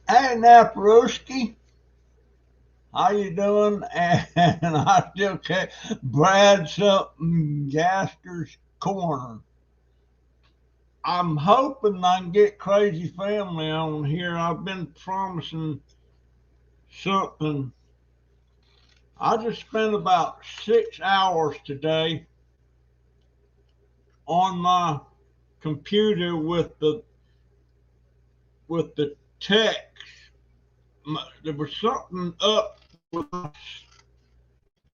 Hey, Naparuski, how you doing? And I still can't. Brad something Gaster's Corner. I'm hoping I can get Crazy Family on here. I've been promising something. I just spent about 6 hours today on my computer with the text. There was something up with my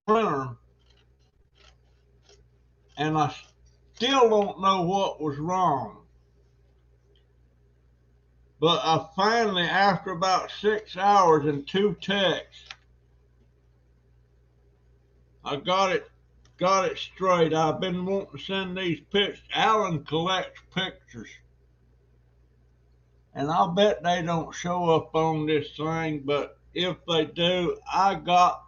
printer, and I still don't know what was wrong. But I finally, after about 6 hours and two texts, I got it straight. I've been wanting to send these pictures. Alan collects pictures, and I'll bet they don't show up on this thing. But if they do, I got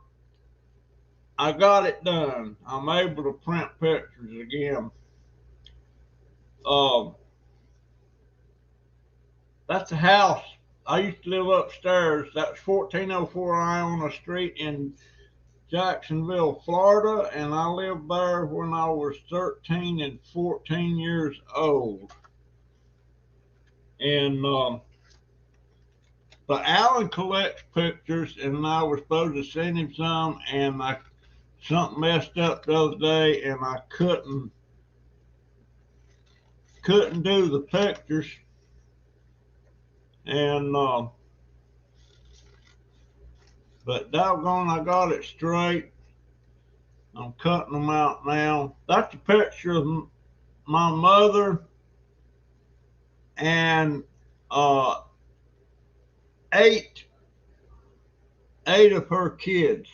it done. I'm able to print pictures again. Um, that's a house. I used to live upstairs. That's 1404 Iona Street in Jacksonville, Florida, and I lived there when I was 13 and 14 years old. And but Alan collects pictures, and I was supposed to send him some, and I something messed up the other day, and I couldn't do the pictures, and but doggone, I got it straight. I'm cutting them out now. That's a picture of my mother and uh, eight eight of her kids.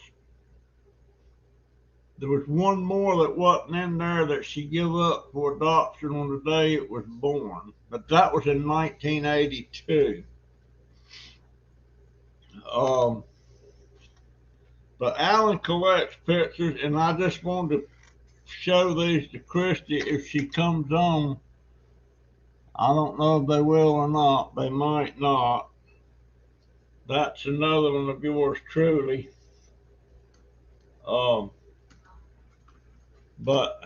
There was one more that wasn't in there that she gave up for adoption on the day it was born, but that was in 1982. Um, but Alan collects pictures, and I just wanted to show these to Christy if she comes on. I don't know if they will or not. They might not. That's another one of yours truly. Um, but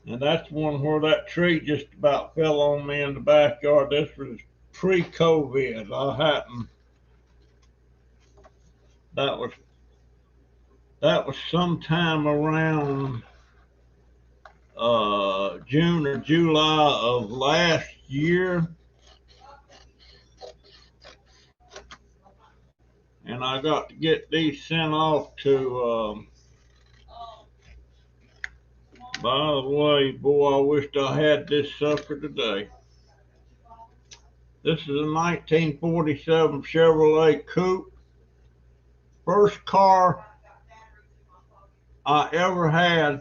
and that's one where that tree just about fell on me in the backyard. This was pre-COVID. I hadn't. That was that was sometime around June or July of last year, and I got to get these sent off to. By the way, boy, I wished I had this sucker today. This is a 1947 Chevrolet Coupe. First car I ever had.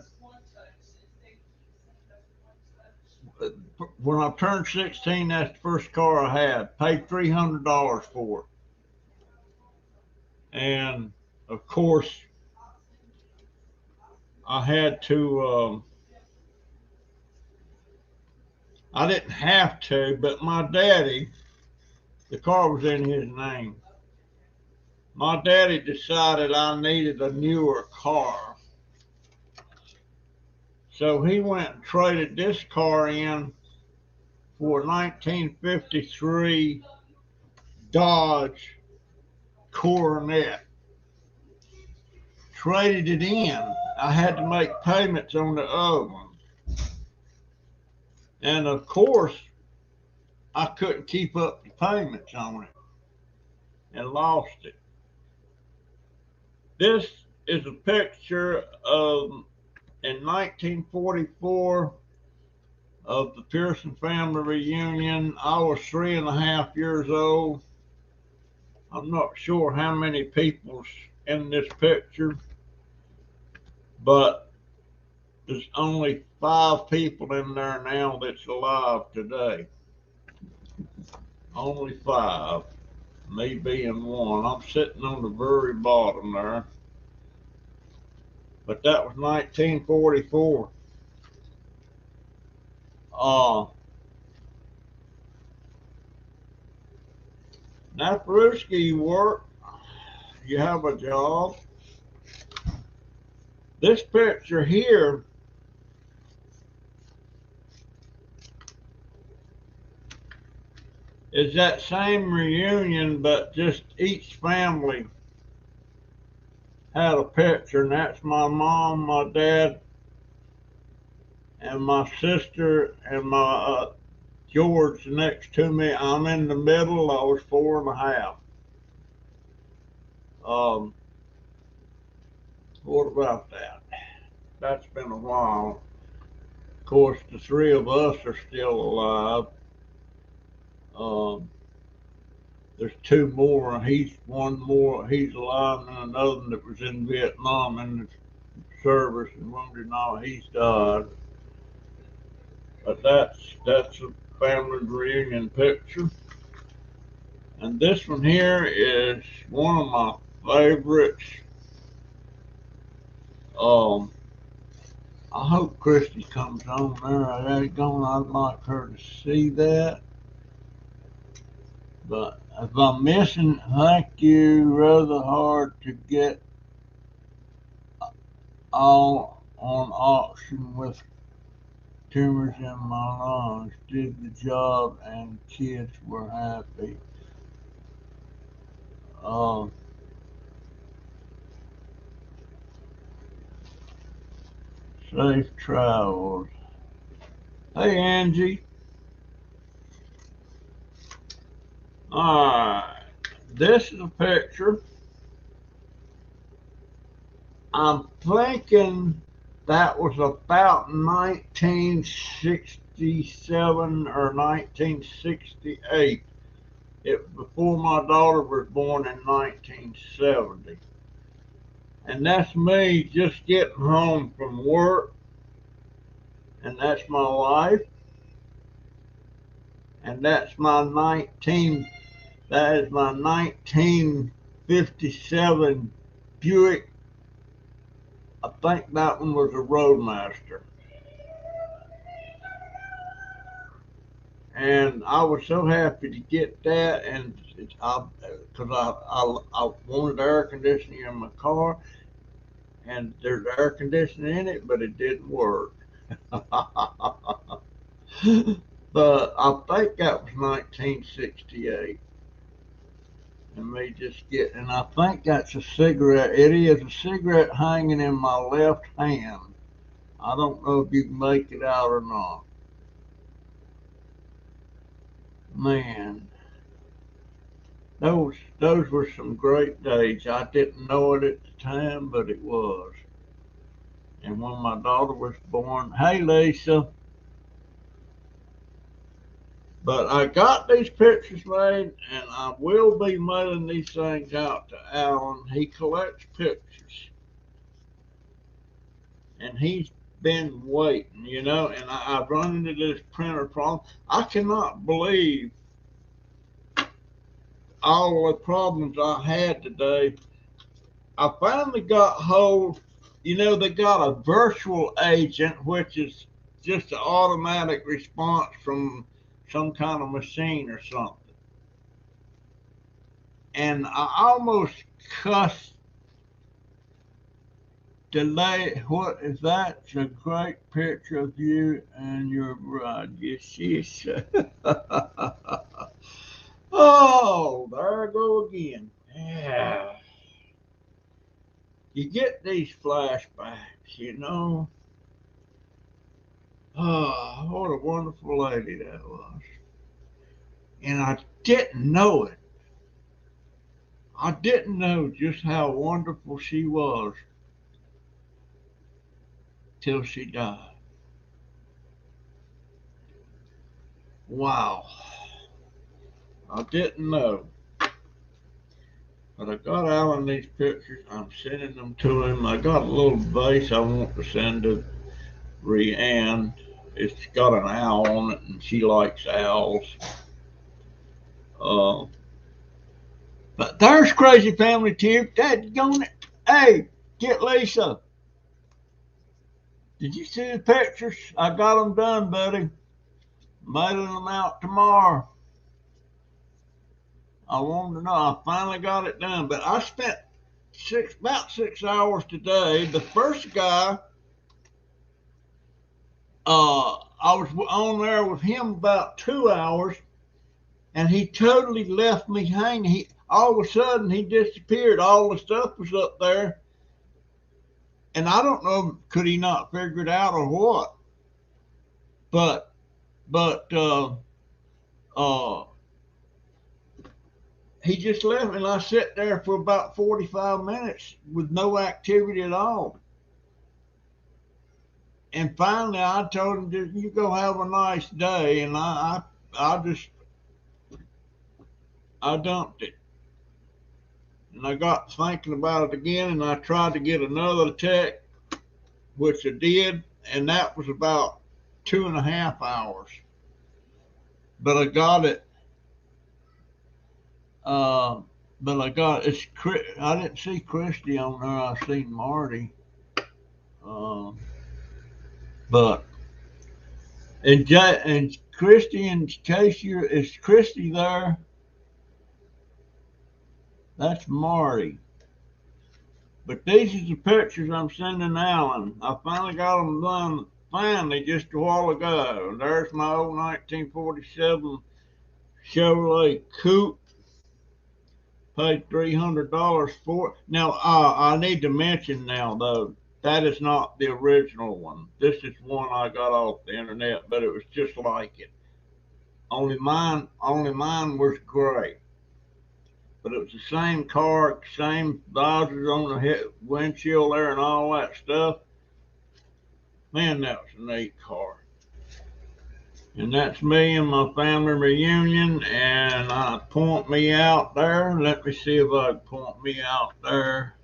When I turned 16, that's the first car I had. Paid $300 for it. And of course, I had to, I didn't have to, but my daddy, the car was in his name. My daddy decided I needed a newer car. So he went and traded this car in for a 1953 Dodge Coronet. Traded it in. I had to make payments on the other one. And of course, I couldn't keep up the payments on it and lost it. This is a picture of in 1944 of the Pearson family reunion. I was 3.5 years old. I'm not sure how many people's in this picture, but there's only 5 people in there now that's alive today. Only 5, me being one. I'm sitting on the very bottom there. But that was 1944. Uh, Now, Peruski, you work, you have a job. This picture here is that same reunion, but just each family had a picture, and that's my mom, my dad, and my sister, and my George next to me. I'm in the middle. I was 4.5. What about that? That's been a while. Of course, the three of us are still alive. Um, there's two more. He's one more. He's alive, and another one that was in Vietnam in the service and wounded and all. He's died. But that's a family reunion picture. And this one here is one of my favorites. Um, I hope Christy comes on there. I'd like her to see that. But if I'm missing, thank you. Rather hard to get all on auction with tumors in my lungs. Did the job and kids were happy. Um, Safe travels. Hey, Angie. Alright. This is a picture. I'm thinking that was about 1967 or 1968. It before my daughter was born in 1970. And that's me just getting home from work. And that's my wife. And that is my 1957 Buick. I think that one was a Roadmaster. And I was so happy to get that, and because I wanted air conditioning in my car, and there's air conditioning in it, but it didn't work. But I think that was 1968. And me just and I think that's a cigarette. It is a cigarette hanging in my left hand. I don't know if you can make it out or not. Man, those were some great days. I didn't know it at the time, but it was. And when my daughter was born, hey Lisa, but I got these pictures made, and I will be mailing these things out to Alan. He collects pictures, and he's been waiting, and I've run into this printer problem. I cannot believe all the problems I had today. I finally got hold, they got a virtual agent, which is just an automatic response from some kind of machine or something. And I almost cussed delay. What is that? It's a great picture of you and your bride. Yes, yes. Oh, there I go again. Yeah. You get these flashbacks. Oh, what a wonderful lady that was. And I didn't know it. I didn't know just how wonderful she was till she died. Wow. I didn't know. But I got Alan these pictures. I'm sending them to him. I got a little vase I want to send to Rianne. It's got an owl on it, and she likes owls. Uh, but there's Crazy Family Tube. Dadgone it. Hey, get Lisa. Did you see the pictures? I got them done, buddy. Mailing them out tomorrow. I wanted to know. I finally got it done, but I spent about 6 hours today. The first guy, I was on there with him about 2 hours, and he totally left me hanging. He all of a sudden he disappeared. All the stuff was up there, and I don't know, could he not figure it out or what? But uh, he just left me, and I sat there for about 45 minutes with no activity at all. And finally, I told him, "You go have a nice day," and I dumped it. And I got thinking about it again, and I tried to get another tech, which I did, and that was about 2.5 hours. But I got it. Uh, but I got it's. I didn't see Christy on there. I seen Marty. Uh, but and Christy, in case is Christy there? That's Marty. But these are the pictures I'm sending Alan. I finally got them done finally just a while ago. There's my old 1947 Chevrolet Coupe. Paid $300 for it. Now, I need to mention now, though, that is not the original one. This is one I got off the internet, but it was just like it. Only mine was gray. But it was the same car, same visors on the windshield there and all that stuff. Man, that was a neat car. And that's me and my family reunion, and point me out there. Let me see if I can point me out there.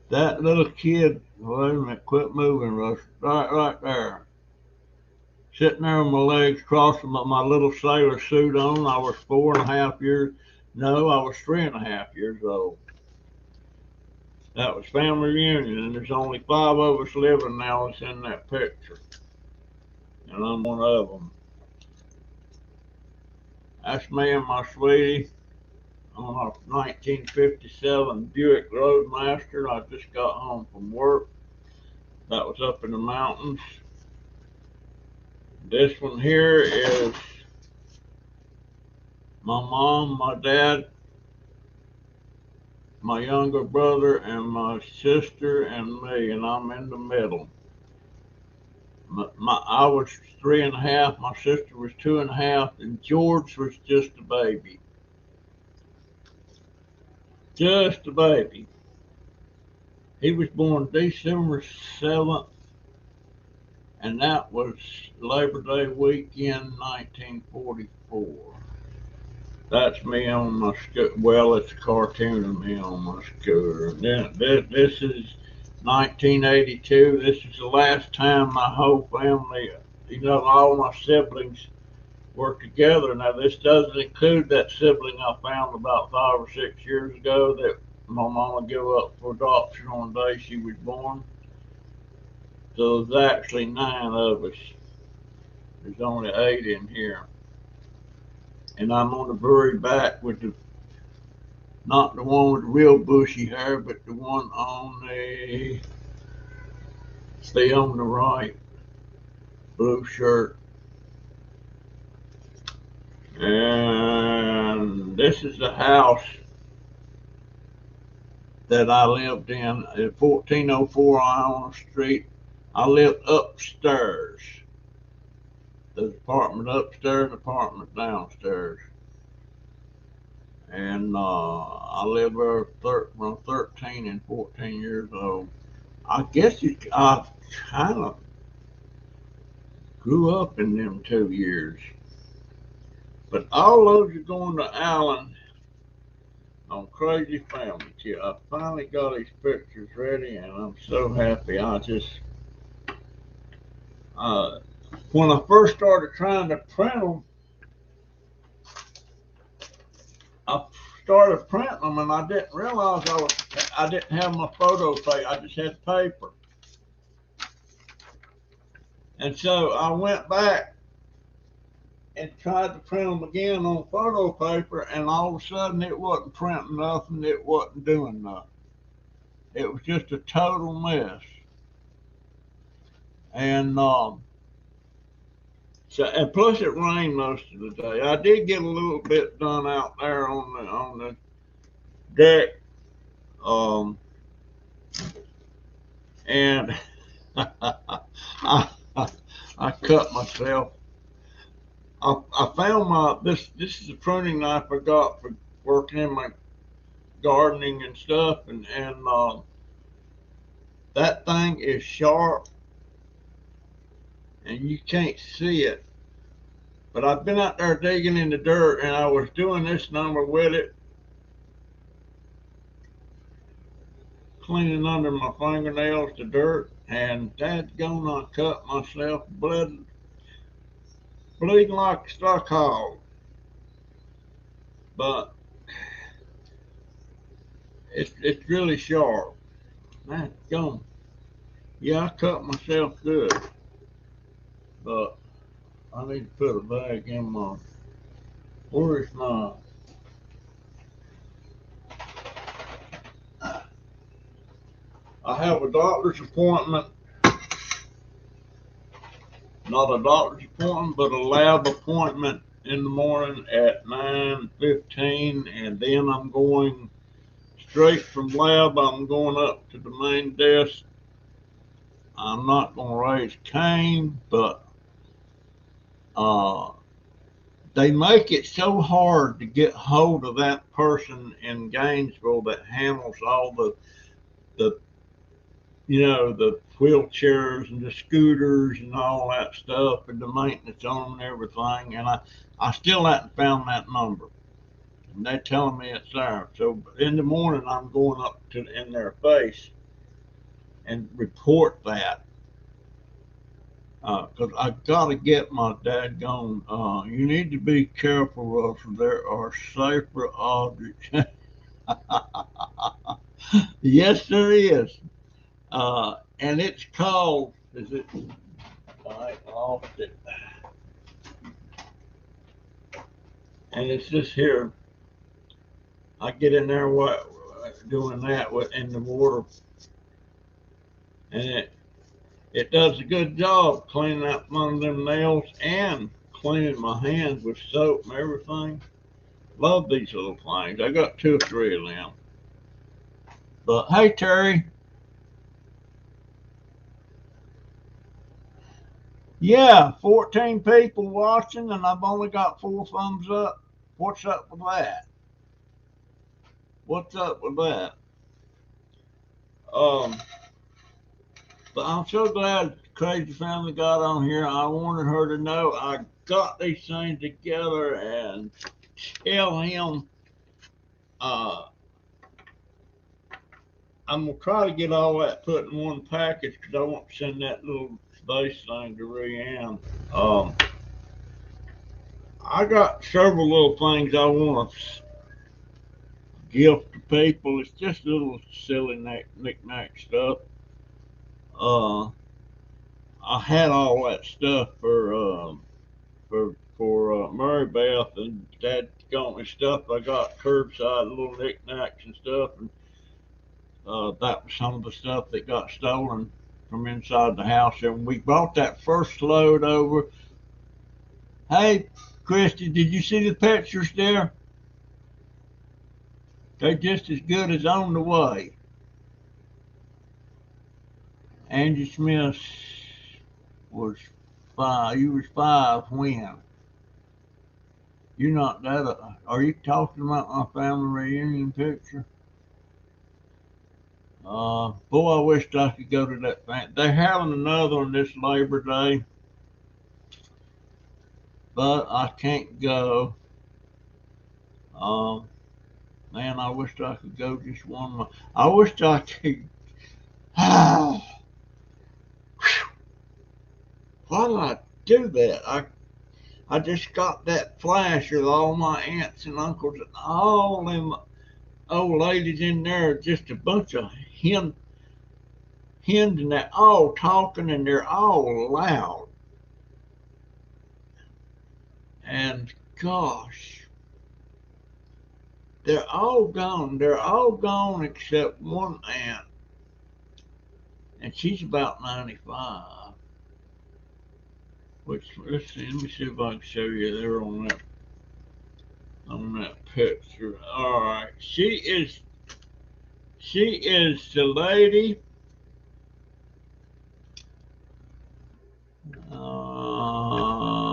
That little kid, wait a minute, quit moving, Russ. Right there. Sitting there with my legs crossed with my little sailor suit on. I was 4.5 years, no, I was 3.5 years old. That was family reunion, and there's only 5 of us living now that's in that picture. And I'm one of them. That's me and my sweetie on a 1957 Buick Roadmaster. I just got home from work. That was up in the mountains. This one here is my mom, my dad, my younger brother, and my sister, and me, and I'm in the middle. I was 3.5, my sister was 2.5, and George was just a baby. Just a baby. He was born December 7th, and that was Labor Day weekend, 1944. That's me on my scooter. Well, it's a cartoon of me on my scooter. This is 1982. This is the last time my whole family, all my siblings were together. Now, this doesn't include that sibling I found about 5 or 6 years ago that my mama gave up for adoption on the day she was born. So there's actually 9 of us. There's only 8 in here. And I'm on the very back with not the one with the real bushy hair, but the one on the right, blue shirt. And this is the house that I lived in at 1404 Iona Street. I lived upstairs. There's apartment upstairs, apartment downstairs. And I lived there from 13 and 14 years old. I guess I kind of grew up in them 2 years. But all those are going to Alan on Crazy Family Kit. I finally got these pictures ready, and I'm so happy. When I first started trying to print them, I started printing them, and I didn't realize I didn't have my photo paper. I just had paper. And so I went back and tried to print them again on photo paper, and all of a sudden it wasn't printing nothing, it wasn't doing nothing. It was just a total mess. And so, and plus it rained most of the day. I did get a little bit done out there on the deck, um, and I, I cut myself. I found my this is a pruning knife I got for working in my gardening and stuff, and that thing is sharp and you can't see it. But I've been out there digging in the dirt, and I was doing this number with it, cleaning under my fingernails the dirt, and dadgone, I cut myself, bleeding like a stuck hog. But it's really sharp. Dadgone. Yeah, I cut myself good, but I need to put a bag in my. Where is my? I have a doctor's appointment, not a doctor's appointment, but a lab appointment in the morning at 9:15, and then I'm going straight from lab. I'm going up to the main desk. I'm not going to raise Cain, but uh, they make it so hard to get hold of that person in Gainesville that handles all the the wheelchairs and the scooters and all that stuff and the maintenance on them and everything. And I still haven't found that number. And they're telling me it's there. So in the morning, I'm going up to in their face and report that. Because I got to get my dadgone. You need to be careful, Russell. There are safer objects. Yes, there is. And it's called, is it? I lost it. And it's just here. I get in there doing that in the water, and it does a good job cleaning out one of them nails and cleaning my hands with soap and everything. Love these little things. I got 2 or 3 of them. But hey, Terry. Yeah, 14 people watching, and I've only got 4 thumbs up. What's up with that? What's up with that? Um, but I'm so glad Crazy Family got on here. I wanted her to know I got these things together and tell him I'm gonna try to get all that put in one package because I want to send that little space thing to Rianne. I got several little things I want to gift to people. It's just little silly knick-knack stuff. Uh, I had all that stuff for Mary Beth, and Dad got me stuff. I got curbside little knickknacks and stuff, and that was some of the stuff that got stolen from inside the house. And we brought that first load over. Hey, Christy, did you see the pictures there? They're just as good as on the way. Angie Smith was 5. You was 5 when? You're not that. Are you talking about my family reunion picture? Boy, I wished I could go to that. They're having another one this Labor Day, but I can't go. Man, I wished I could go just one more. I wished I could. Why did I do that? I just got that flash of all my aunts and uncles and all them old ladies in there, just a bunch of hens and they're all talking and they're all loud. And gosh, they're all gone. They're all gone except one aunt, and she's about 95. Which, let's see, let me see if I can show you there on that picture. All right, she is the lady. Uh,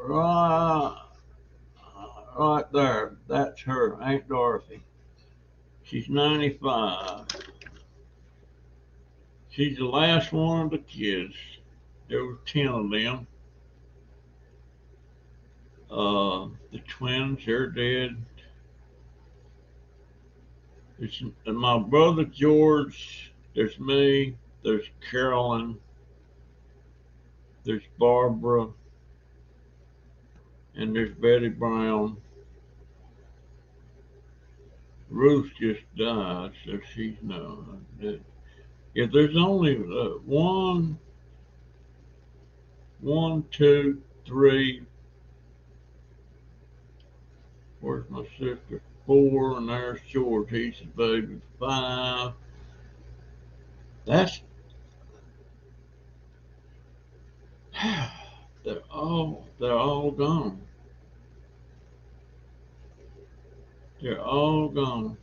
right, right there. That's her, Aunt Dorothy. She's 95. She's the last one of the kids. There were 10 of them. The twins, they're dead. It's my brother George. There's me. There's Carolyn. There's Barbara. And there's Betty Brown. Ruth just died, so she's no. Yeah, there's only one, two, three. Where's my sister? Four, and there's George. He's the baby. Five. That's they're all gone. They're all gone.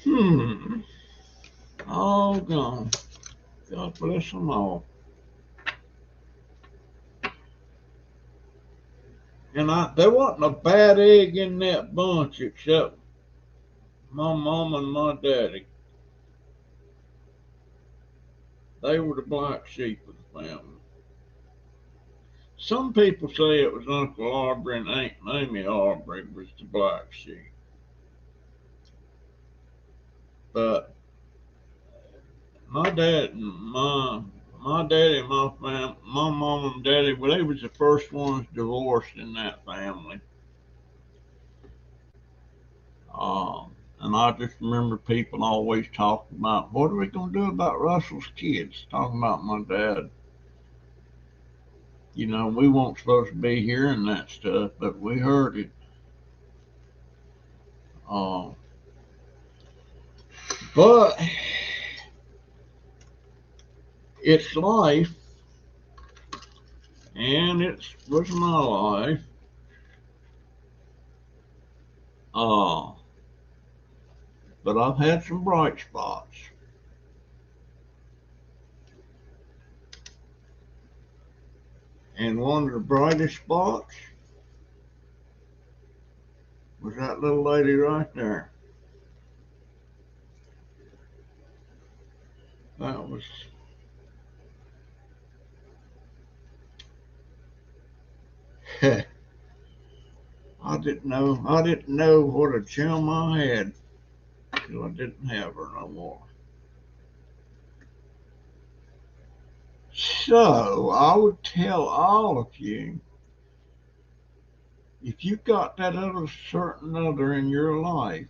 Hmm. All gone. God bless them all. And there wasn't a bad egg in that bunch except my mom and my daddy. They were the black sheep of the family. Some people say it was Uncle Aubrey and Aunt Mamie Aubrey was the black sheep. But my dad and my daddy and my mom and daddy, well, they was the first ones divorced in that family. And I just remember people always talking about, what are we going to do about Russell's kids? Talking about my dad. You know, we weren't supposed to be hearing that stuff, but we heard it. Uh, but it's life, and it was my life. Uh, but I've had some bright spots. And one of the brightest spots was that little lady right there. That was I didn't know what a chum I had till I didn't have her no more. So I would tell all of you, if you got that other certain other in your life,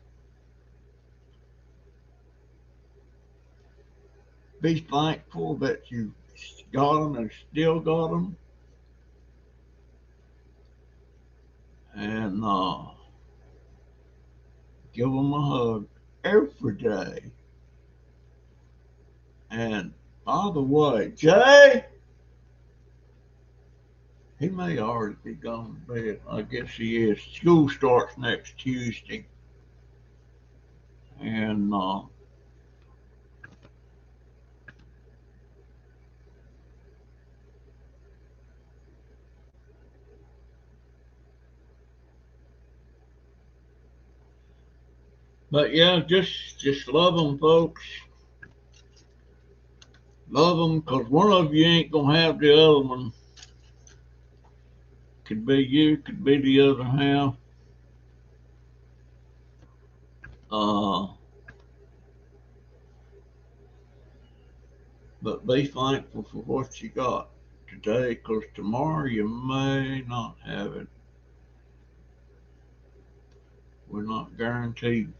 be thankful that you got them and still got them, and give them a hug every day. And by the way, Jay, he may already be gone to bed. I guess he is. School starts next Tuesday. And but yeah, just love them, folks. Love them, cause one of you ain't gonna have the other one. Could be you, could be the other half. Uh, but be thankful for what you got today, cause tomorrow you may not have it. We're not guaranteed.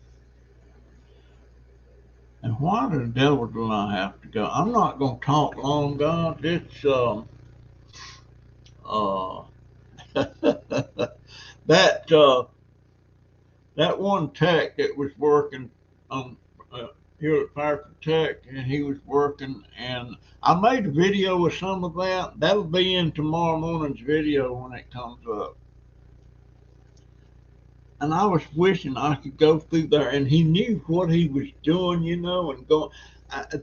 And why the devil do I have to go? I'm not gonna talk long, guys. It's uh that that one tech that was working on here at Fire Protect, and he was working, and I made a video with some of that. That'll be in tomorrow morning's video when it comes up. And I was wishing I could go through there, and he knew what he was doing, you know, and going.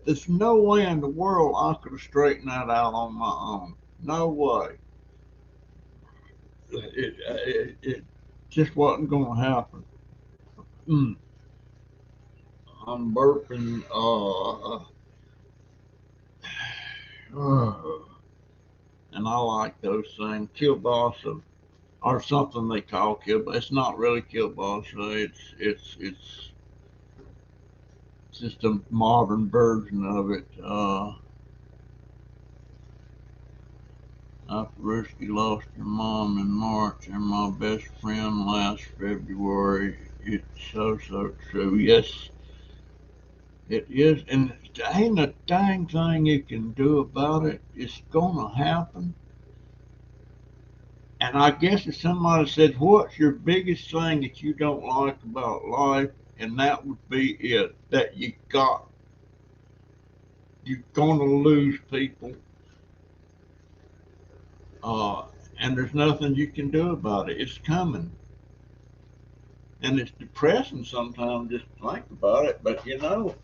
There's no way in the world I could have straightened that out on my own. No way. It just wasn't going to happen. Mm, I'm burping. Uh, and I like those things. Kielbasa, or something they call kielbasa. It's not really kielbasa. It's just a modern version of it. I risky lost your mom in March and my best friend last February. It's so true. Yes, it is, and there ain't a dang thing you can do about it. It's gonna happen. And I guess if somebody said, "What's your biggest thing that you don't like about life?" and that would be it, that you're gonna lose people, uh, and there's nothing you can do about it. It's coming. And it's depressing sometimes just to think about it, but you know,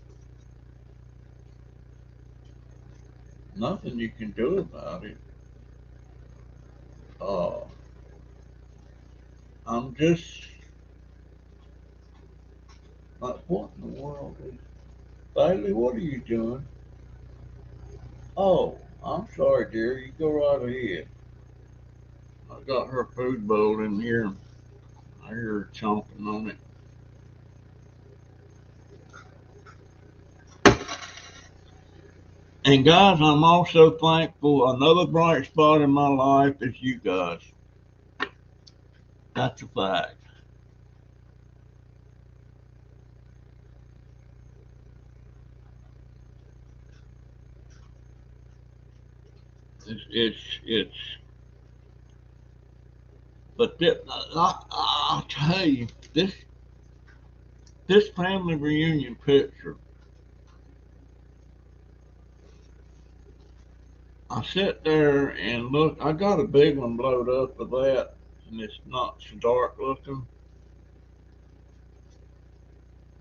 nothing you can do about it. Uh, I'm just like, what in the world is Bailey? What are you doing? Oh, I'm sorry, dear. You go right ahead. I got her food bowl in here. I hear her chomping on it. And guys, I'm also thankful. Another bright spot in my life is you guys. That's a fact. It's. But I'll tell you, this family reunion picture, I sit there and look. I got a big one blowed up of that, and it's not so dark looking.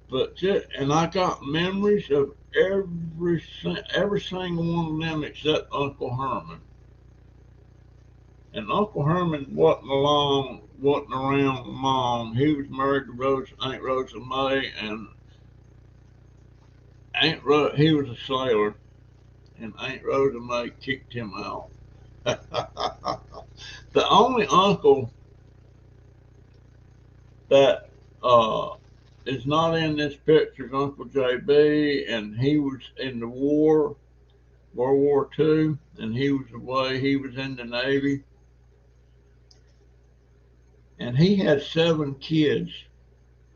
But just, and I got memories of every single one of them except Uncle Herman. And Uncle Herman wasn't around long. He was married to Aunt Rosa May, and he was a sailor, and Aunt Rosa May kicked him out. The only uncle that is not in this picture is Uncle JB, and he was in the war, World War II, and he was away. He was in the Navy, and he had 7 kids,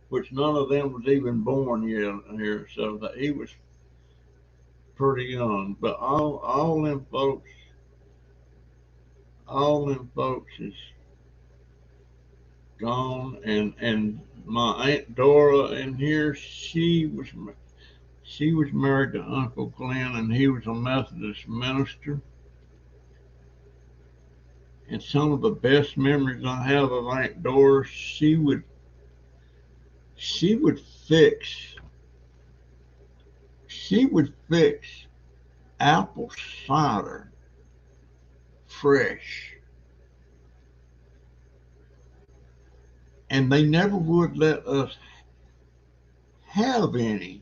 which none of them was even born yet here, so that he was pretty young. But all them folks is gone, and my Aunt Dora in here, she was married to Uncle Glenn, and he was a Methodist minister. And some of the best memories I have of Aunt Dora, she would fix she would fix apple cider fresh, and they never would let us have any.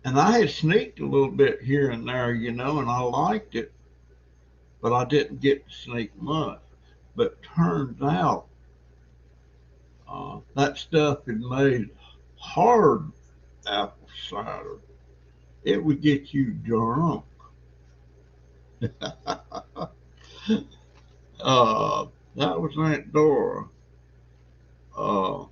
And I had sneaked a little bit here and there, you know, and I liked it, but I didn't get to sneak much. But turns out that stuff had made hard apple cider. It would get you drunk. uh, that was Aunt Dora. Uh,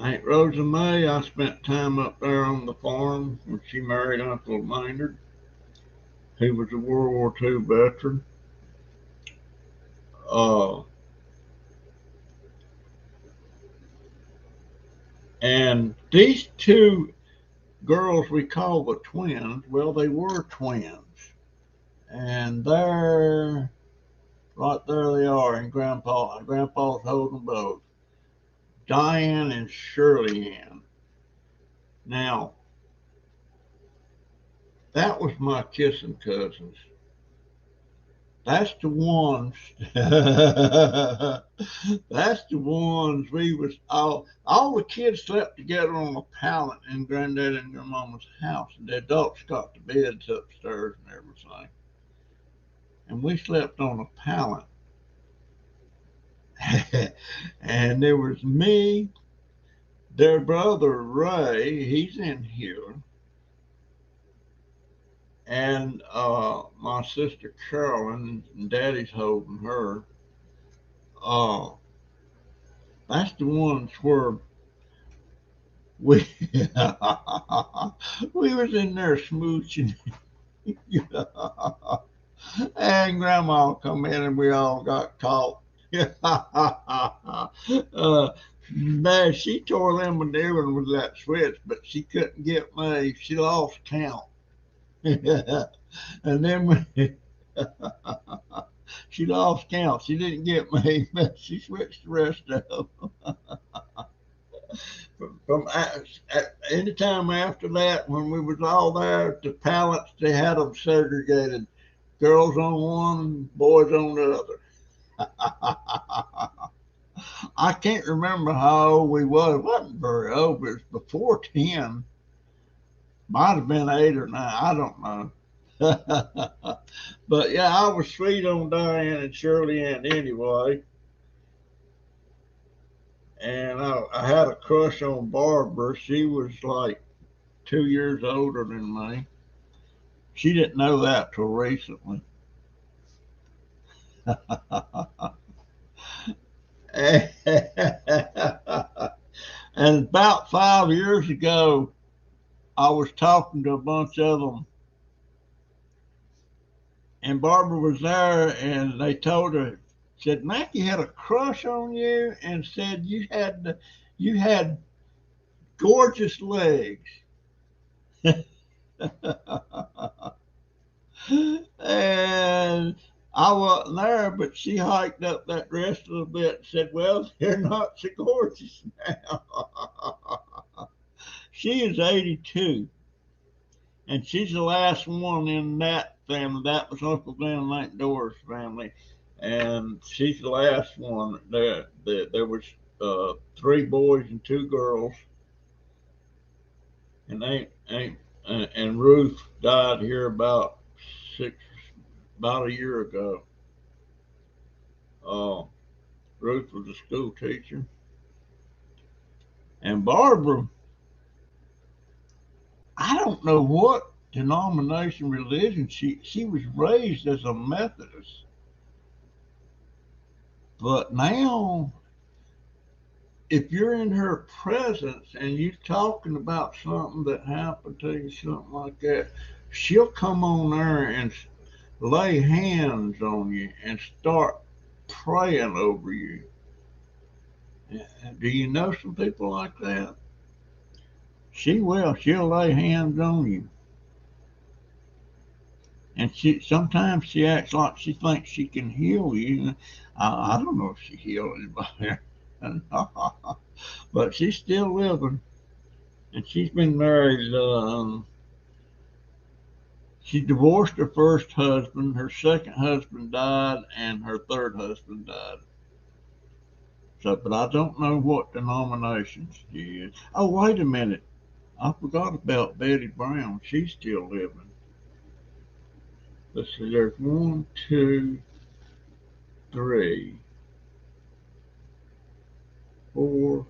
Aunt Rosa May, I spent time up there on the farm when she married Uncle Maynard. He was a World War II veteran. Uh, and these two girls we call the twins, well, they were twins. And they're right there they are in Grandpa. Grandpa's holding both. Diane and Shirley Ann. Now, that was my kissing cousins. That's the ones. That's the ones we was all the kids slept together on a pallet in Granddad and Grandmama's house, and the adults got the beds upstairs and everything. And we slept on a pallet. And there was me, their brother Ray, he's in here, and my sister Carolyn, and Daddy's holding her. Uh, that's the ones where we we was in there smooching, and Grandma come in and we all got caught. Man, she tore them a new one with that switch, but she couldn't get me. She lost count. And then she lost count. She didn't get me, but she switched the rest of them. From any time after that, when we was all there, the pallets they had them segregated, girls on one, boys on the other. I can't remember how old we was. It wasn't very old, but it was before 10. Might have been 8 or 9. I don't know. But yeah, I was sweet on Diane and Shirley Ann anyway. And I had a crush on Barbara. She was like 2 years older than me. She didn't know that till recently. And about 5 years ago, I was talking to a bunch of them, and Barbara was there, and they told her, said Mackie had a crush on you, and said you had gorgeous legs. And I wasn't there, but she hiked up that dress a little bit and said, well, they're not so gorgeous now. She is 82, and she's the last one in that family. That was Uncle Glenn and Aunt Dora's family, and she's the last one. There was 3 boys and 2 girls, and and Ruth died here about a year ago. Uh, Ruth was a school teacher, and Barbara, I don't know what denomination, religion she was raised as a Methodist, but now if you're in her presence and you're talking about something that happened to you, something like that, she'll come on there and lay hands on you and start praying over you. Do you know some people like that? She will. She'll lay hands on you. And she sometimes she acts like she thinks she can heal you. I don't know if she healed anybody, but she's still living, and she's been married. She divorced her first husband. Her second husband died, and her third husband died. So, but I don't know what denomination she is. Oh, wait a minute. I forgot about Betty Brown. She's still living. Let's see. There's 1, 2, 3, 4,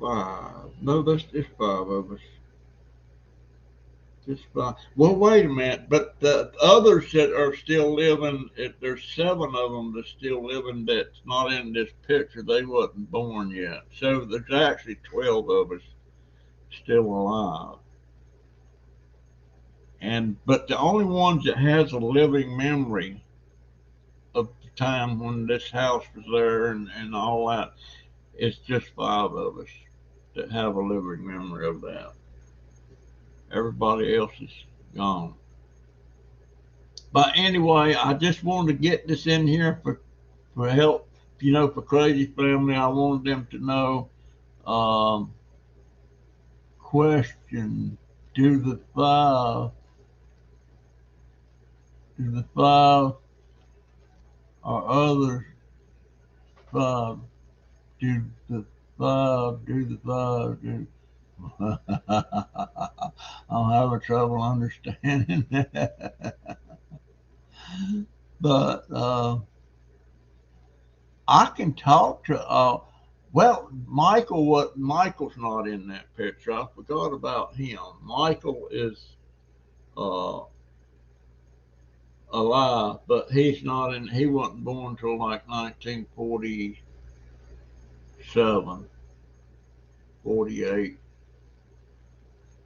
5. No, that's just 5 of us. Just fine. Well, wait a minute. But the others that are still living, there's 7 of them that's still living that's not in this picture. They wasn't born yet. So there's actually 12 of us still alive. But the only ones that has a living memory of the time when this house was there and all that, it's just 5 of us that have a living memory of that. Everybody else is gone. But anyway, I just wanted to get this in here for help, for Crazy Family. I wanted them to know. Um, Question: Do the five or other 5? Do the Do the 5? I'm having trouble understanding that. But I can talk to well, Michael's not in that picture. I forgot about him. Michael is uh alive, but he's not in. He wasn't born till like 1947, 48.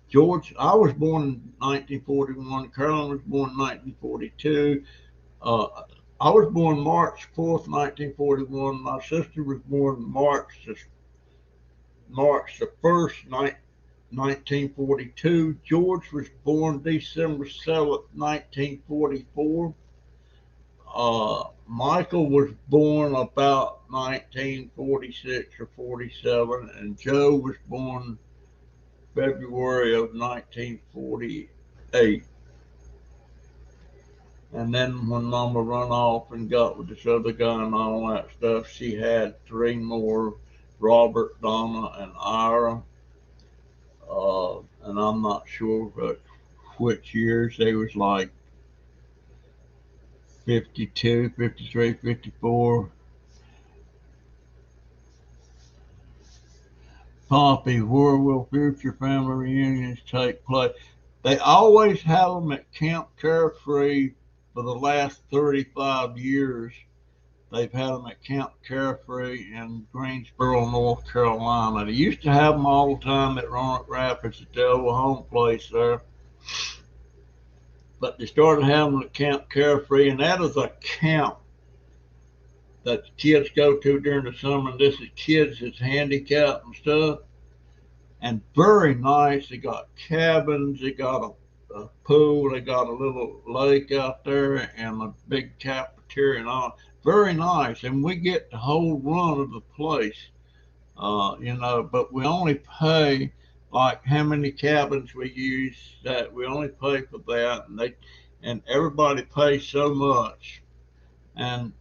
George, I was born in 1941. Carolyn was born in 1942. Uh, I was born March 4th, 1941. My sister was born March 1st, 1942. George was born December 7th, 1944. Michael was born about 1946 or 47, and Joe was born February of 1948. And then when Mama run off and got with this other guy and all that stuff, she had 3 more: Robert, Donna, and Ira. And I'm not sure which years. They was like 52, 53, 54. Poppy, where will future family reunions take place? They always have them at Camp Carefree for the last 35 years. They've had them at Camp Carefree in Greensboro, North Carolina. They used to have them all the time at Roanoke Rapids at the old home place there. But they started having them at Camp Carefree, and that is a camp that the kids go to during the summer. And this is kids that's handicapped and stuff. And very nice. They got cabins, they got a pool, they got a little lake out there, and a big cafeteria and all. Very nice, and we get the whole run of the place, But we only pay like how many cabins we use. That we only pay for that, and everybody pays so much, and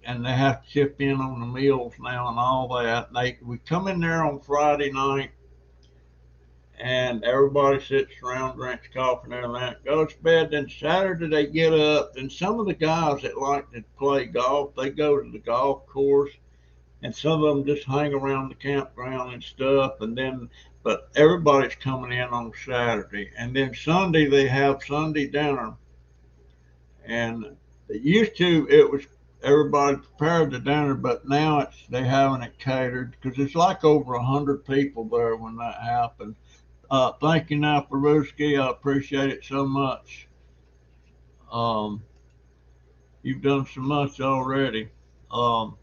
they have to chip in on the meals now and all that. We come in there on Friday night and everybody sits around, drinks coffee and everything, goes to bed. Then Saturday they get up, and some of the guys that like to play golf, they go to the golf course, and some of them just hang around the campground and stuff. But everybody's coming in on Saturday, and then Sunday they have Sunday dinner. And it used to, it was everybody prepared the dinner, but now they having it catered because it's like over 100 people there when that happened. Thank you now, Peruski. I appreciate it so much. Um, you've done so much already. Um,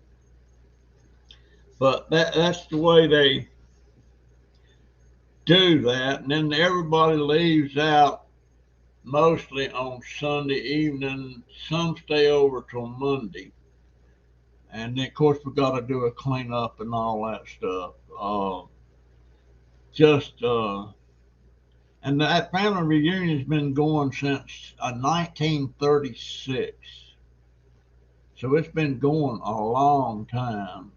but that's the way they do that. And then everybody leaves out mostly on Sunday evening. Some stay over till Monday. And then, of course, we got to do a cleanup and all that stuff. Just And that family reunion's been going since 1936. So it's been going a long time.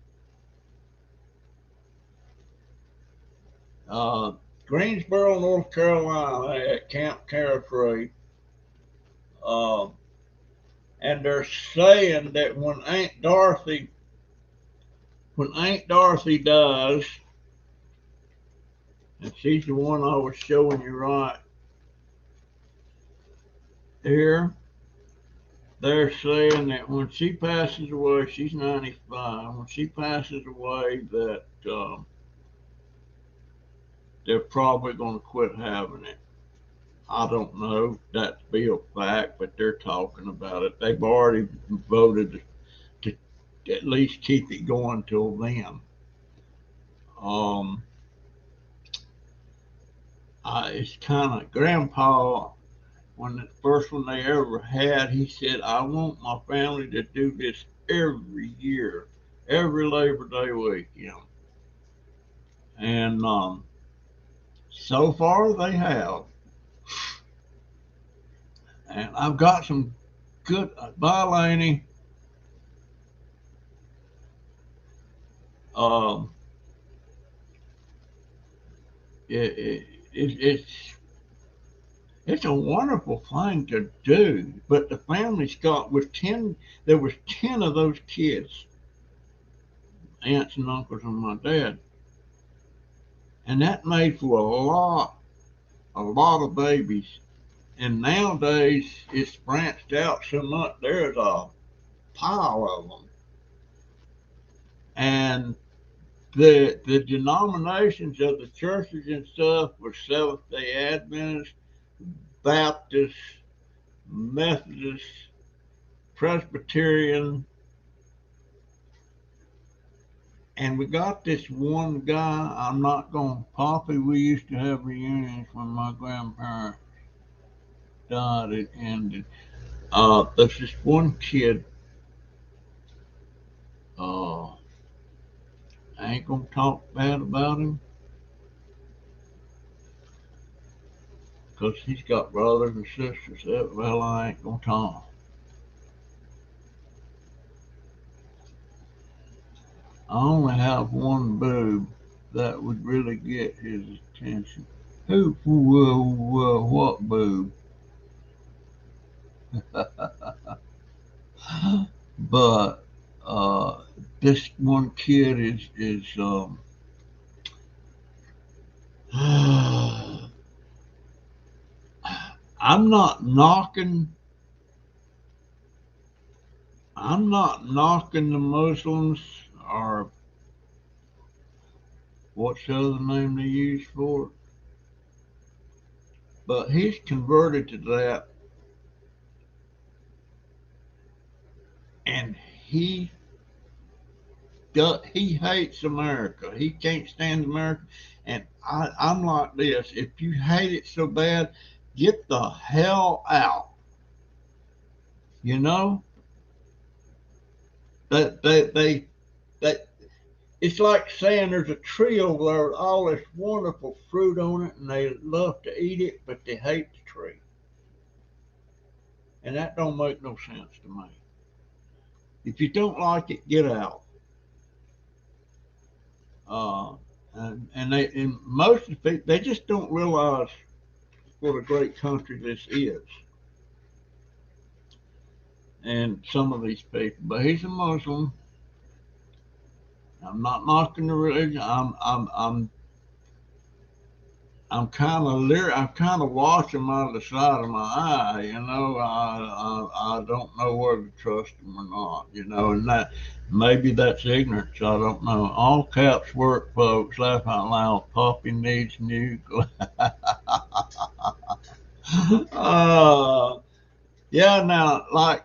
Uh, Greensboro, North Carolina, at Camp Carefree. Uh, and they're saying that when Aunt Dorothy dies, and she's the one I was showing you right here they're saying that when she passes away, she's 95. When she passes away, that they're probably going to quit having it. I don't know. That's be a fact, but they're talking about it. They've already voted to at least keep it going till then. Um, it's kind of Grandpa. When the first one they ever had, he said, "I want my family to do this every year, every Labor Day weekend." And so far they have. And I've got some good. Bye, Laney. Um, it, it, it's a wonderful thing to do. But the family's got with 10. There was 10 of those kids, aunts and uncles, and my dad, and that made for a lot of babies. And nowadays it's branched out so much. There's a pile of them, and the denominations of the churches and stuff were Seventh Day Adventist, Baptist, Methodist, Presbyterian, and we got this one guy. I'm not going. Poppy, we used to have reunions when my grandparents died. It ended. There's this one kid. I ain't gonna talk bad about him because he's got brothers and sisters. Well, I ain't gonna talk. I only have one boob that would really get his attention. Who? What boob? But this one kid is I'm not knocking. I'm not knocking the Muslims or what's the other name they use for it, but he's converted to that, and he hates America. He can't stand America, and I'm like this. If you hate it so bad, get the hell out. You know that it's like saying there's a tree over there with all this wonderful fruit on it, and they love to eat it, but they hate the tree, and that don't make no sense to me. If you don't like it, get out. Uh, and most of the people they just don't realize what a great country this is. And some of these people, but he's a Muslim. I'm not knocking the religion. I'm kind of I'm kind of watching him out of the side of my eye. You know, I don't know whether to trust him or not. You know, and that maybe that's ignorance. I don't know. All caps work, folks. Laugh out loud. Puppy needs new. uh, yeah. Now, like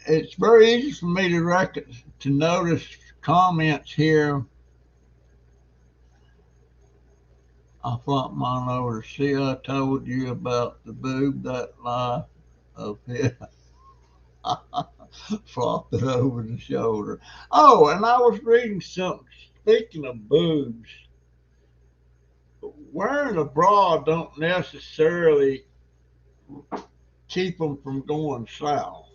it's very easy for me to notice comments here. I flop mine over. See, I told you about the boob that lie of his. Flopped it over the shoulder. Oh, and I was reading something. Speaking of boobs, wearing a bra don't necessarily keep them from going south.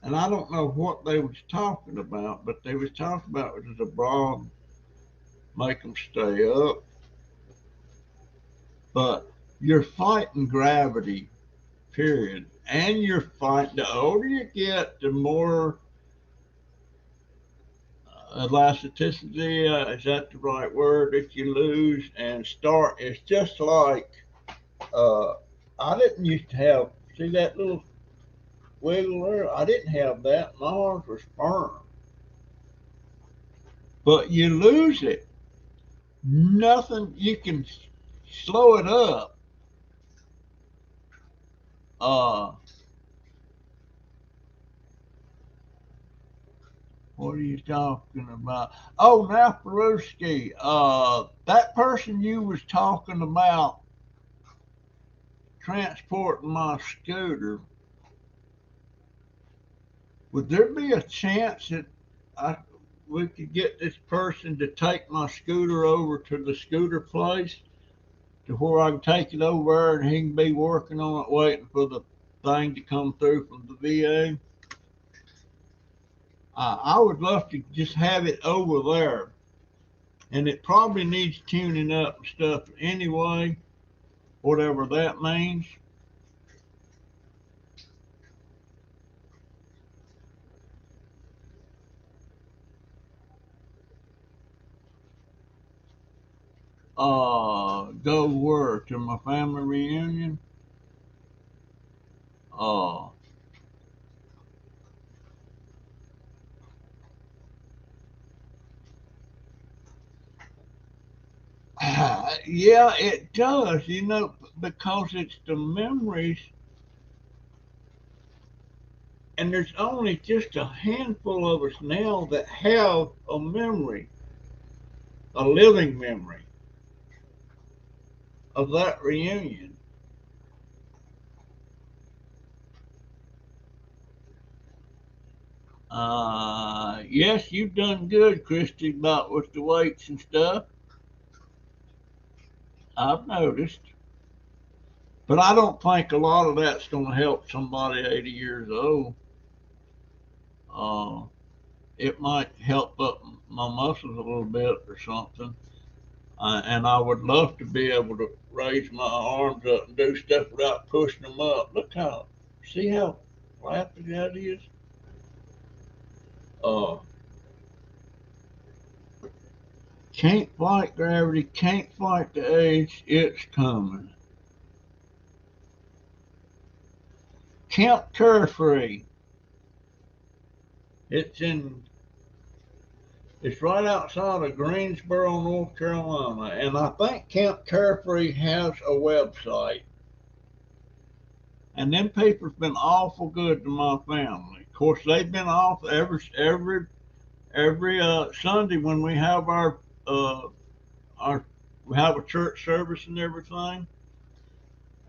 And I don't know what they was talking about, but they was talking about does a bra make them stay up? But you're fighting gravity, period. And you're fighting. The older you get, the more elasticity, is that the right word, that you lose and start. It's just like uh, I didn't used to have, see that little wiggle there? I didn't have that. My arms were firm. But you lose it. Nothing, you can slow it up. Uh, what are you talking about? Oh, now Peruski, that person you was talking about transporting my scooter, would there be a chance that I, we could get this person to take my scooter over to the scooter place to where I can take it over there and he can be working on it waiting for the thing to come through from the VA? I would love to just have it over there, and it probably needs tuning up and stuff anyway, whatever that means. Go where to my family reunion? Uh, yeah, it does, because it's the memories, and there's only just a handful of us now that have a memory, a living memory of that reunion. Yes, you've done good, Christy, about with the weights and stuff. I've noticed. But I don't think a lot of that's going to help somebody 80 years old. Uh, it might help up my muscles a little bit or something. And I would love to be able to raise my arms up and do stuff without pushing them up. See how flappy that is? Uh, can't fight gravity, can't fight the age, it's coming. Camp Carefree, it's in, it's right outside of Greensboro, North Carolina, and I think Camp Carefree has a website. And them people's been awful good to my family. Of course, they've been off every Sunday when uh, our we have a church service and everything.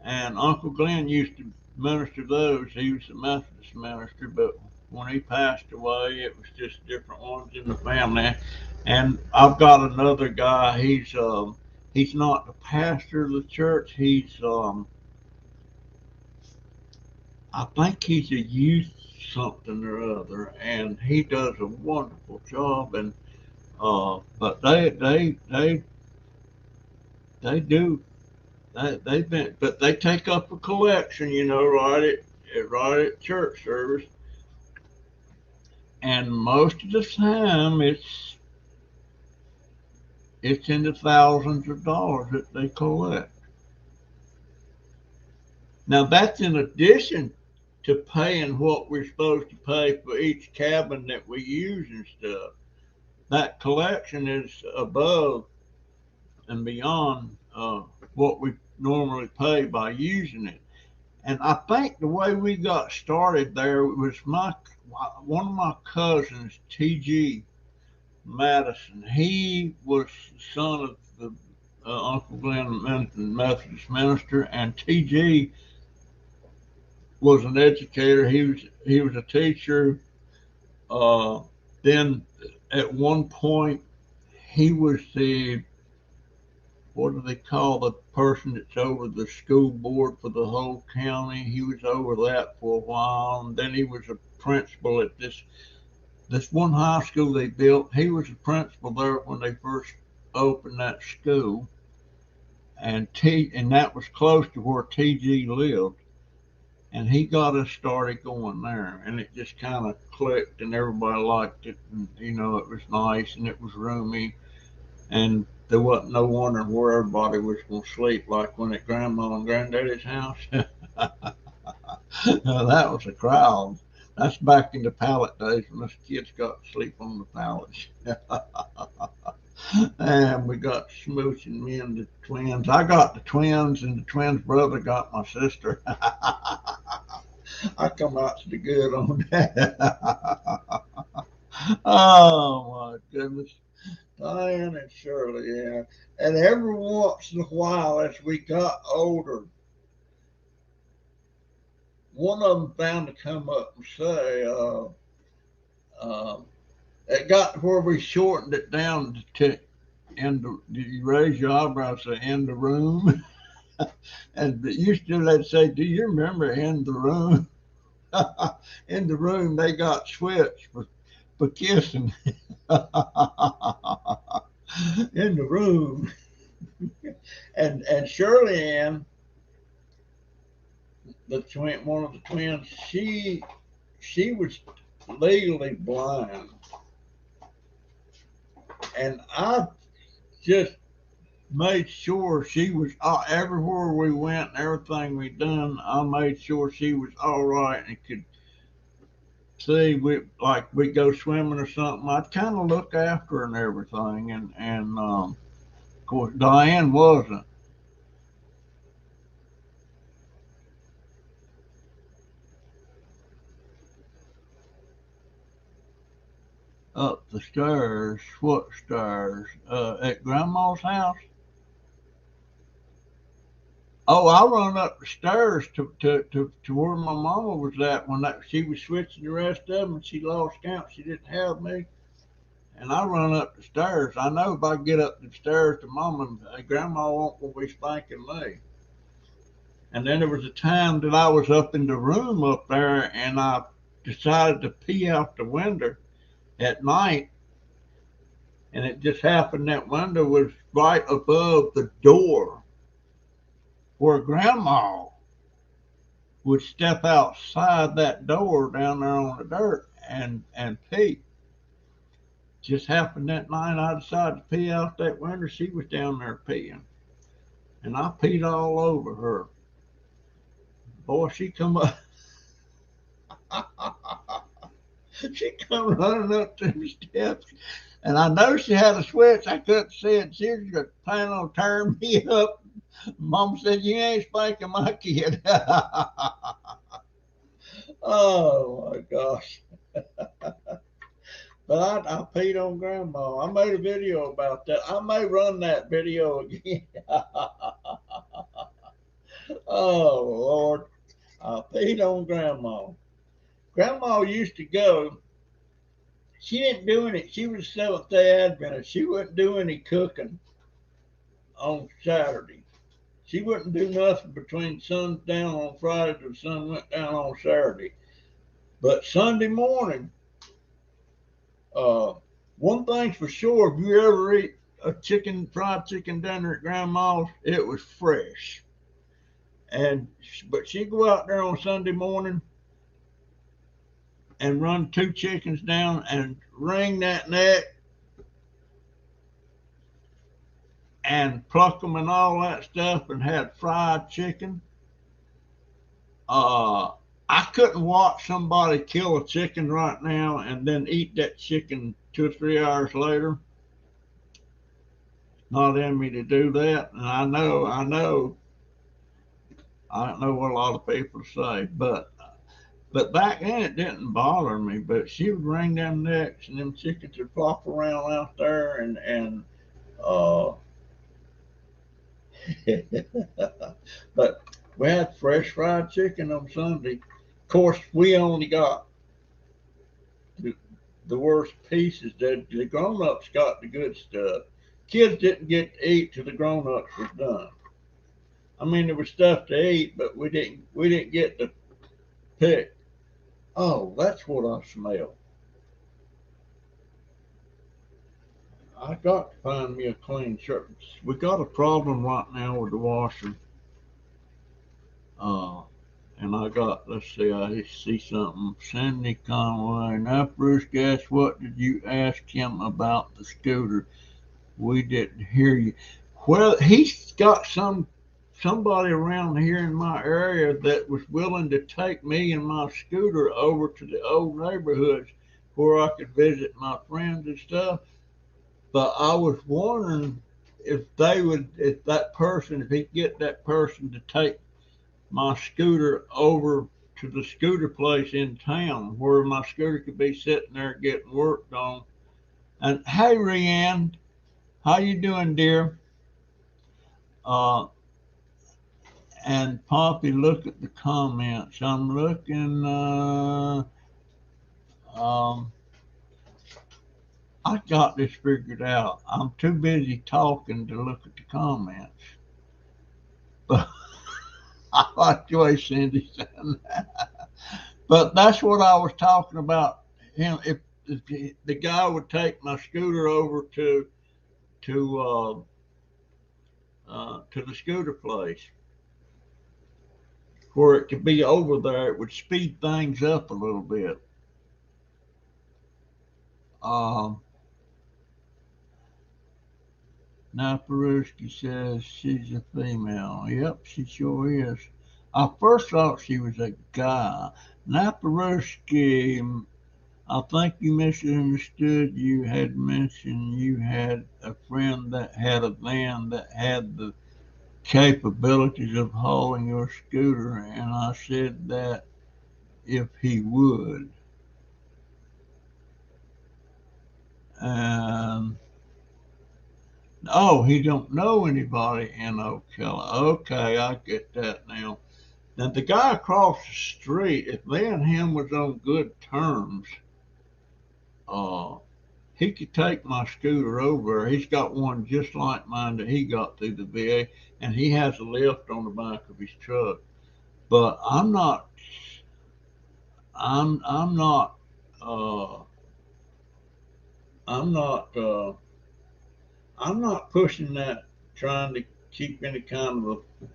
And Uncle Glenn used to minister those. He was a Methodist minister, but when he passed away, it was just different ones in the family. And I've got another guy. He's not the pastor of the church. I think he's a youth something or other, and he does a wonderful job. And but they do. They've been, but they take up a collection, right at church service, and most of the time it's in the thousands of dollars that they collect. Now that's in addition to paying what we're supposed to pay for each cabin that we use and stuff. That collection is above and beyond what we normally pay by using it. And I think the way we got started there was my one of my cousins, T.G. Madison. He was the son of the Uncle Glenn Methodist minister, and T.G. was an educator. He was a teacher. Uh, then at one point he was the, what do they call the person that's over the school board for the whole county? He was over that for a while, and then he was a principal at this one high school they built. He was a principal there when they first opened that school, and that was close to where TG lived. And he got us started going there, and it just kind of clicked, and everybody liked it, and it was nice and it was roomy. And there wasn't no wondering where everybody was going to sleep, like when at Grandma and Granddaddy's house. That was a crowd. That's back in the pallet days when us kids got to sleep on the pallets. And we got smooching me and the twins. I got the twins, and the twins' brother got my sister. I come out to the good on that. Oh my goodness. Diane and Shirley, yeah. And every once in a while, as we got older, one of them found to come up and say, it got to where we shortened it down to you raise your eyebrows, say, in the room. And used to, let's say, do you remember in the room? In the room, they got switched for kissing. In the room. And Shirley Ann, one of the twins, she was legally blind, and I just made sure she was everywhere we went, and everything we done. I made sure she was all right and could see. We go swimming or something, I'd kind of look after her and everything, and of course Diane wasn't. Up the stairs. What stairs? At Grandma's house? Oh, I run up the stairs to where my mama was at when she was switching the rest of them, and she lost count. She didn't have me, and I run up the stairs. I know if I get up the stairs to Mama, Grandma won't be spanking me. And then there was a time that I was up in the room up there, and I decided to pee out the window at night, and it just happened that window was right above the door where Grandma would step outside that door down there on the dirt and pee. Just happened that night I decided to pee out that window. She was down there peeing, and I peed all over her. Boy, she come up. She come running up them steps, and I know she had a switch. I couldn't see it. She was planning on tearing me up. Mom said, "You ain't spanking my kid." Oh my gosh. But I peed on Grandma. I made a video about that. I may run that video again. Oh Lord. I peed on Grandma. Grandma used to go. She didn't do any. She was Seventh Day Adventist. She wouldn't do any cooking on Saturday. She wouldn't do nothing between sundown on Friday till the sun went down on Saturday. But Sunday morning, uh, one thing's for sure: if you ever eat a fried chicken dinner at Grandma's, it was fresh. But she'd go out there on Sunday morning and run two chickens down and wring that neck and pluck them and all that stuff, and had fried chicken. Uh, I couldn't watch somebody kill a chicken right now and then eat that chicken 2 or 3 hours later. Not in me to do that, and I don't know what a lot of people say, but back then it didn't bother me. But she would wring them necks, and them chickens would flop around out there, and uh, but we had fresh fried chicken on Sunday. Of course, we only got the worst pieces. The grown-ups got the good stuff. Kids didn't get to eat till the grown-ups was done. I mean, there was stuff to eat, but we didn't get to pick. Oh, that's what I smell. I got to find me a clean shirt. We got a problem right now with the washer. Uh, and let's see, I see something. Cindy Conway. Now, Bruce, guess what did you ask him about the scooter? We didn't hear you. Well, he's got somebody around here in my area that was willing to take me and my scooter over to the old neighborhoods where I could visit my friends and stuff. But I was wondering if they would, if that person, if he could get that person to take my scooter over to the scooter place in town where my scooter could be sitting there getting worked on. And hey, Rianne, how you doing, dear? Uh, and Poppy, look at the comments. I'm looking. Um, I got this figured out. I'm too busy talking to look at the comments. But I like the way Cindy said that. But that's what I was talking about. Him, if the guy would take my scooter over to to the scooter place where it could be over there, it would speed things up a little bit. Um, Now Peruski says she's a female. Yep, she sure is. I first thought she was a guy. Now Peruski, I think you misunderstood. You had mentioned you had a friend that had a van that had the capabilities of hauling your scooter, and I said that if he would. And oh, he don't know anybody in Ocala. Okay, I get that now. Now the guy across the street, if me and him was on good terms, uh, he could take my scooter over. He's got one just like mine that he got through the VA, and he has a lift on the back of his truck. But I'm not, uh, I'm not, I'm not pushing that, trying to keep any kind of a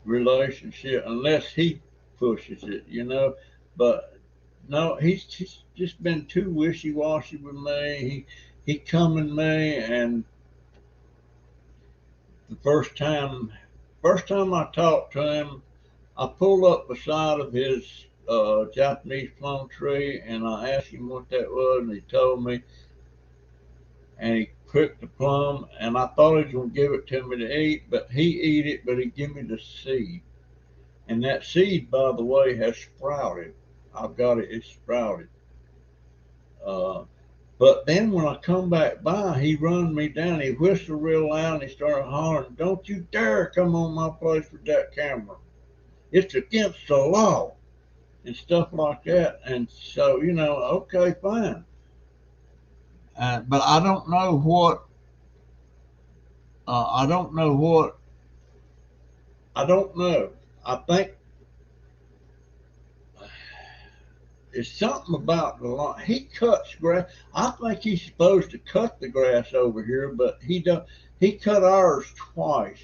relationship unless he pushes it, you know. But no, he's just been too wishy washy with me. He come in me, and the first time I talked to him, I pulled up beside of his Japanese plum tree, and I asked him what that was, and he told me, and he picked the plum, and I thought he was gonna give it to me to eat, but he eat it, but he give me the seed. And that seed, by the way, has sprouted. I've got it, it's sprouted. Uh, but then when I come back by, he run me down. He whistled real loud and he started hollering, "Don't you dare come on my place with that camera. It's against the law," and stuff like that. And so, you know, okay, fine. But I don't know what, I don't know what, I don't know. I think it's something about the lawn. He cuts grass. I think he's supposed to cut the grass over here, but he don't. He cut ours twice.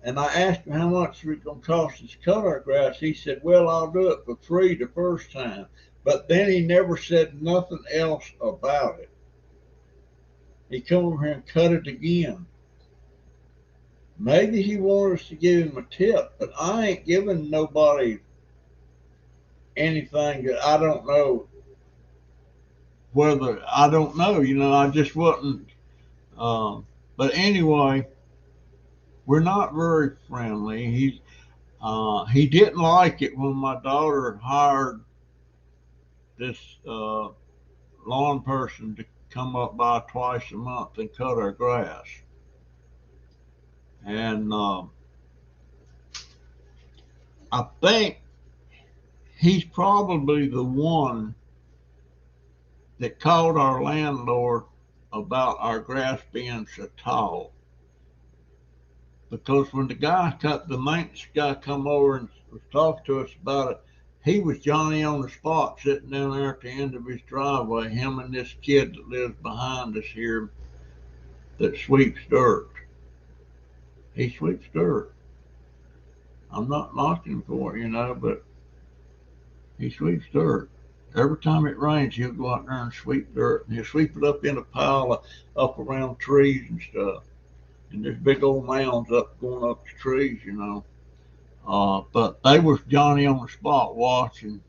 And I asked him how much it was going to cost us to cut our grass. He said, "Well, I'll do it for free the first time." But then he never said nothing else about it. He come over here and cut it again. Maybe he wanted us to give him a tip, but I ain't giving nobody anything that I don't know whether I don't know. You know, I just wasn't. But anyway, we're not very friendly. He didn't like it when my daughter hired this lawn person to come up by twice a month and cut our grass. And I think he's probably the one that called our landlord about our grass being so tall. Because when the maintenance guy come over and talked to us about it, he was Johnny on the spot sitting down there at the end of his driveway, him and this kid that lives behind us here that sweeps dirt. He sweeps dirt. I'm not knocking him for it, you know, but he sweeps dirt. Every time it rains, he'll go out there and sweep dirt, and he'll sweep it up in a pile up around trees and stuff. And there's big old mounds up going up the trees, you know. But they was Johnny on the spot watching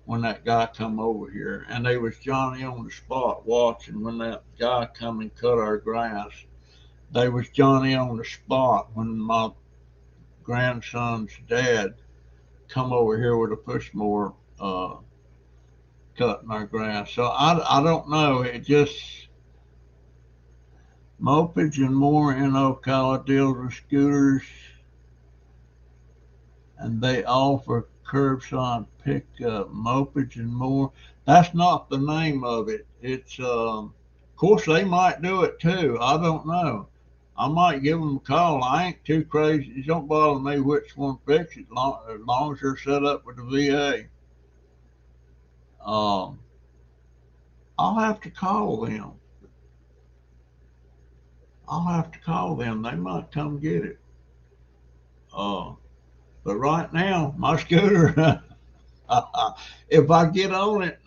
when that guy come over here, and they was Johnny on the spot watching when that guy come and cut our grass. They was Johnny on the spot when my grandson's dad come over here with a push mower cutting our grass. So I don't know. It just mopeds and more in Ocala deals with scooters, and they offer curbside pickup. Mopeds and more. That's not the name of it. It's of course they might do it too. I don't know. I might give them a call. I ain't too crazy. It don't bother me which one fix it, as long as they're set up with the VA. Um, I'll have to call them. I'll have to call them. They might come get it. Uh, but right now, my scooter, if I get on it,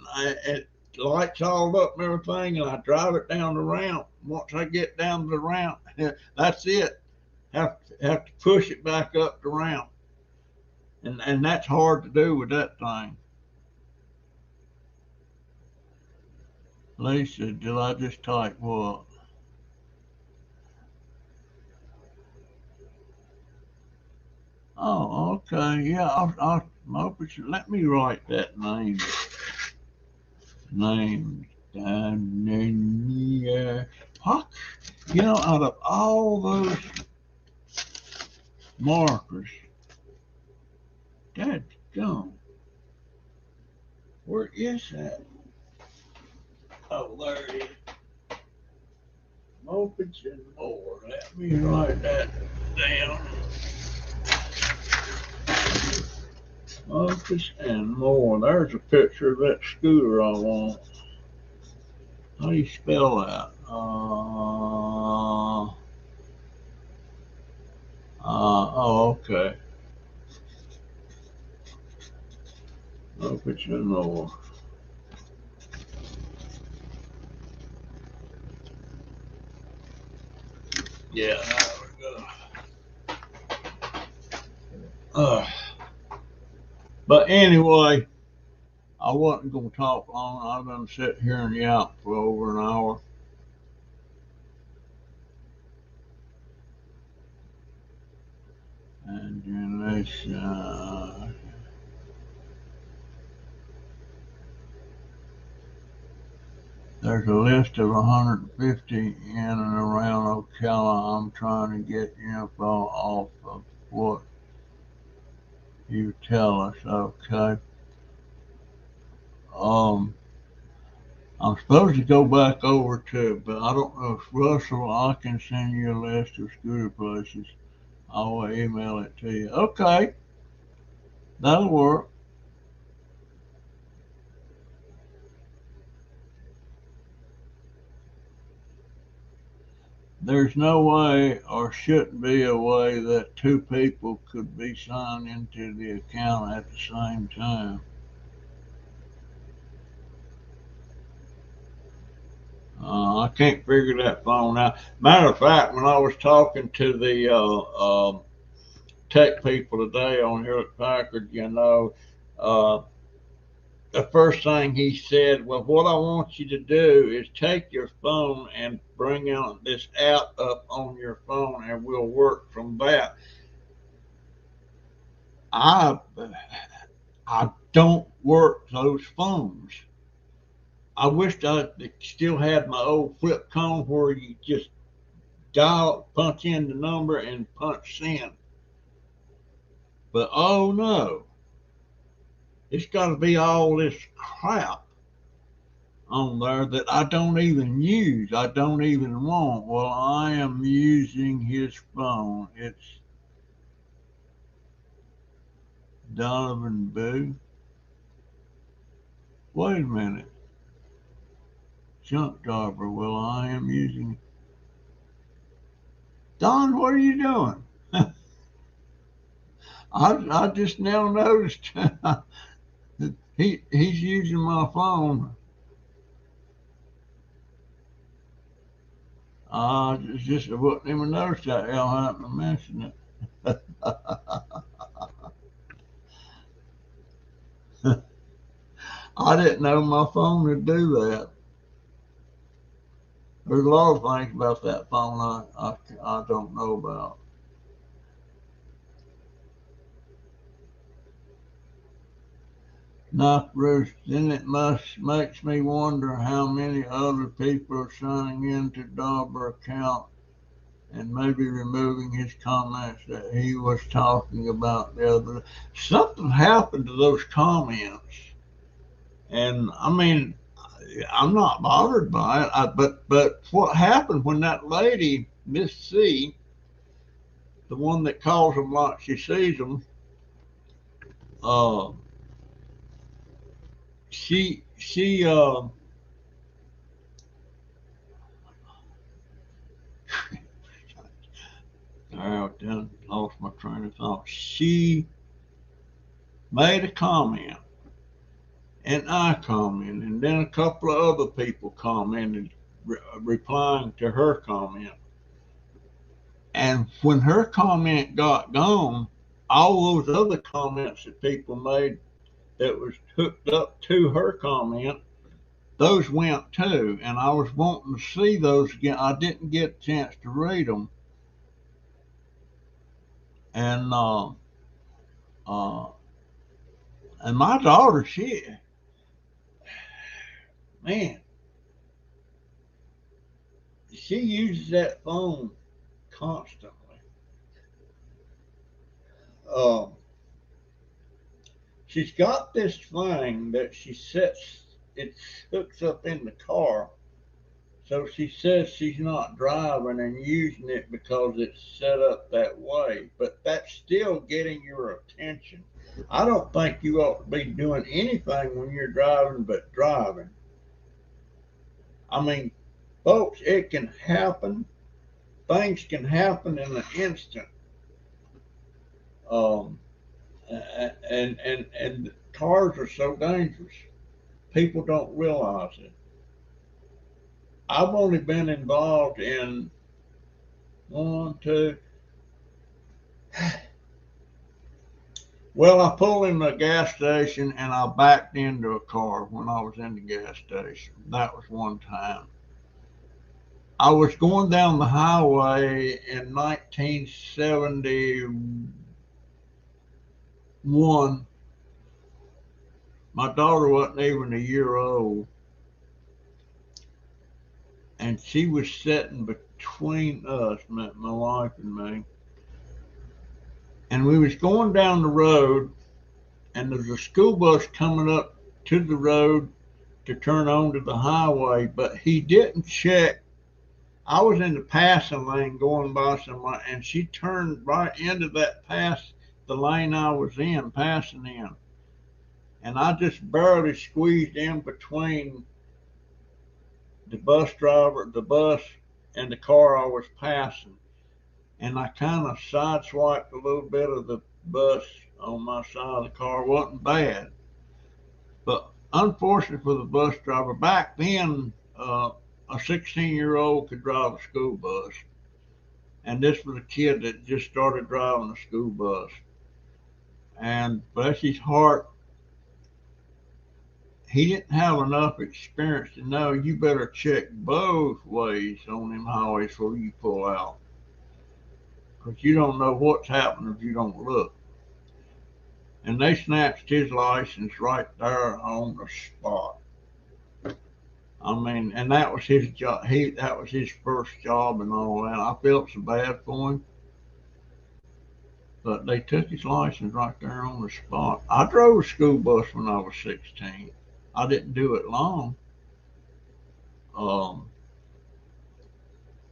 it lights all up and everything, and I drive it down the ramp. Once I get down the ramp, that's it. Have to push it back up the ramp, and that's hard to do with that thing. Lisa, did I just type what? Oh, okay. Yeah, let me write that name. Name. Yeah. Fuck. You know, out of all those markers, that's gone. Where is that? Oh, there it is. Mopeds and more. Let me write that down. Mopeds and more. There's a picture of that scooter I want. How do you spell that? Oh, okay. Mopeds and more. Yeah, there we go. Uh, but anyway, I wasn't going to talk long. I've been sitting here and yap for over an hour. And then there's a list of 150 in and around Ocala. I'm trying to get info off of what you tell us, okay? Um, I'm supposed to go back over to it, but I don't know if Russell, I can send you a list of scooter places. I'll email it to you. Okay, that'll work. There's no way, or shouldn't be a way, that two people could be signed into the account at the same time. I can't figure that phone out. Matter of fact, when I was talking to the tech people today on here at Packard, uh, the first thing he said, well, what I want you to do is take your phone and bring out this app up on your phone, and we'll work from that. I I don't work those phones. I wished I still had my old flip phone where you just dial, punch in the number, and punch send. But oh no, it's got to be all this crap on there that I don't even use. I don't even want. Well, I am using his phone. It's Donovan Boo. Wait a minute. Junk Jobber. Well, I am using. Don, what are you doing? I just now noticed He's using my phone. Just I wouldn't even notice that. Y'all happened to mention it. I didn't know my phone would do that. There's a lot of things about that phone I don't know about. Not Bruce, then it must makes me wonder how many other people are signing into Dauber account and maybe removing his comments that he was talking about the other. Something happened to those comments, and I mean, I'm not bothered by it. But what happened when that lady, Miss C, the one that calls them like she sees them, uh, she I done lost my train of thought. She made a comment, and I commented, and then a couple of other people commented, replying to her comment. And when her comment got gone, all those other comments that people made that was hooked up to her comment, those went too. And I was wanting to see those again. I didn't get a chance to read them. And uh, and my daughter, man, she uses that phone constantly. Um, she's got this thing that she sets, it hooks up in the car. So she says she's not driving and using it because it's set up that way, but that's still getting your attention. I don't think you ought to be doing anything when you're driving but driving. I mean, folks, it can happen. Things can happen in an instant. Um, and cars are so dangerous. People don't realize it. I've only been involved in one, two. Well, I pulled in the gas station and I backed into a car when I was in the gas station. That was one time. I was going down the highway in 1971. My daughter wasn't even a year old, and she was sitting between us, my wife and me. And we was going down the road, and there's a school bus coming up to the road to turn onto the highway, but he didn't check. I was in the passing lane going by somewhere, and she turned right into that the lane I was in, passing in. And I just barely squeezed in between the bus, and the car I was passing. And I kind of sideswiped a little bit of the bus on my side of the car. It wasn't bad. But unfortunately for the bus driver, back then, a 16-year-old could drive a school bus. And this was a kid that just started driving a school bus. And bless his heart, he didn't have enough experience to know you better check both ways on them highways before you pull out. Because you don't know what's happening if you don't look. And they snatched his license right there on the spot. I mean, and that was his job. That was his first job and all that. I felt so bad for him, but they took his license right there on the spot. I drove a school bus when I was 16. I didn't do it long, um,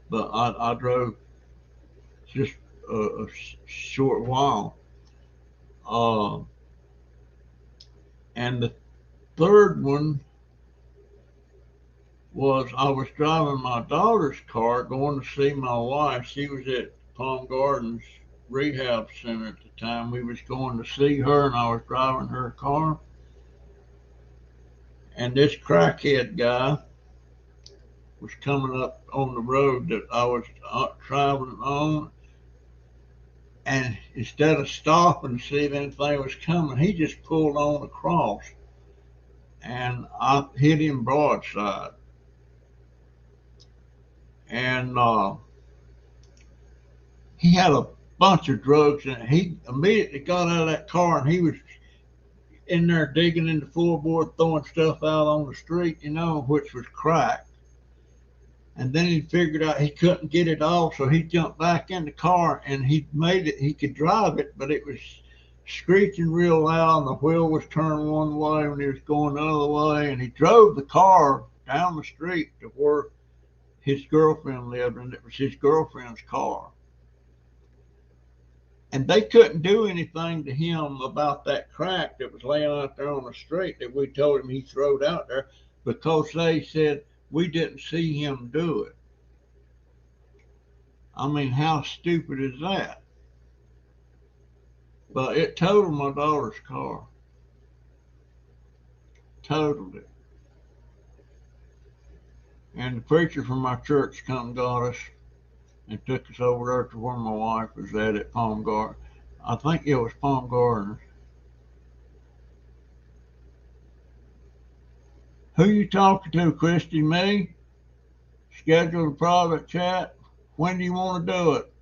but I drove just a short while. Uh, and the third one was I was driving my daughter's car going to see my wife. She was at Palm Gardens Rehab Center at the time. We was going to see her, and I was driving her car. and this crackhead guy was coming up on the road that I was traveling on, and instead of stopping to see if anything was coming, he just pulled on across, and I hit him broadside. And he had a bunch of drugs, and he immediately got out of that car, and he was in there digging in the floorboard, throwing stuff out on the street, which was crack. And then he figured out he couldn't get it off, so he jumped back in the car, and he made it. He could drive it, but it was screeching real loud, and the wheel was turned one way when he was going the other way. And he drove the car down the street to where his girlfriend lived, and it was his girlfriend's car. And they couldn't do anything to him about that crack that was laying out there on the street that we told him he throwed out there, because they said we didn't see him do it. I mean, how stupid is that? But it totaled my daughter's car. Totaled it. And the preacher from my church come and got us and took us over there to where my wife was at Palm Garden. I think it was Palm Gardens. Who you talking to, Christy? Me? Schedule a private chat? When do you want to do it?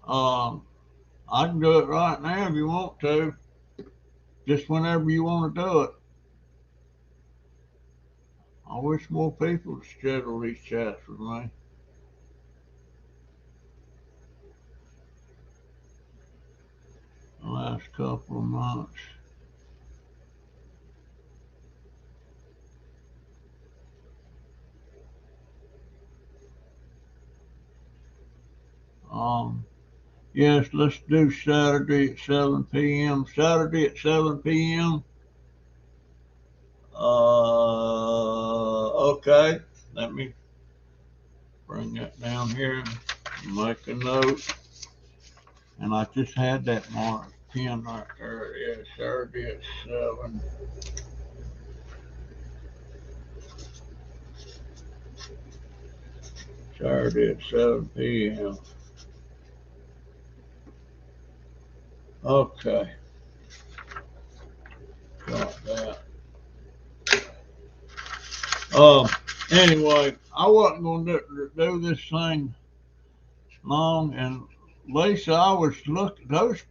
I can do it right now if you want to. Just whenever you want to do it. I wish more people would schedule these chats with me. The last couple of months. Yes, let's do Saturday at 7 p.m. Saturday at 7 p.m. Okay. Let me bring that down here and make a note. And I just had that marked pen right there. Yeah, Saturday at 7. Saturday at 7 p.m. Okay. Got that. Anyway, I wasn't going to do this thing long, and Lisa, I was looking, those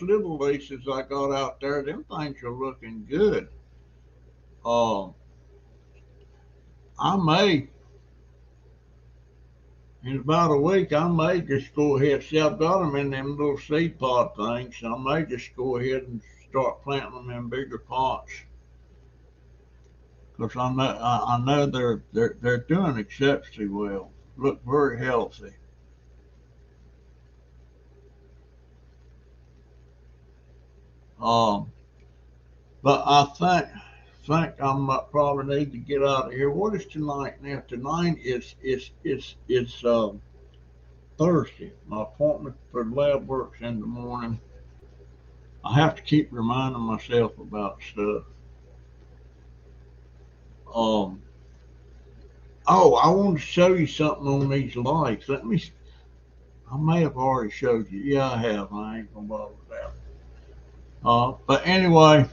little Lisas I got out there, them things are looking good. I may, in about a week, I may just go ahead. See, I've got them in them little seed pod things, so I may just go ahead and start planting them in bigger pots. Because I know they're doing exceptionally well. Look very healthy. But I think I probably need to get out of here. What is tonight now? Tonight is Thursday. My appointment for lab work's in the morning. I have to keep reminding myself about stuff. Oh, I want to show you something on these lights. I may have already showed you. Yeah, I have. I ain't gonna bother with that. But anyway,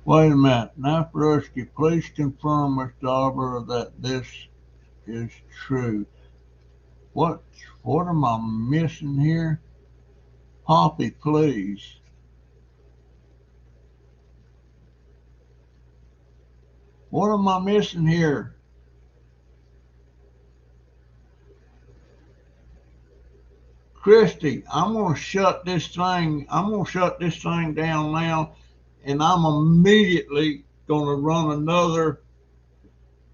wait a minute. Now, Nafarowski, please confirm with Dauber that this is true. What am I missing here? Poppy, please. What am I missing here? Christy, I'm gonna shut this thing down now, and I'm immediately gonna run another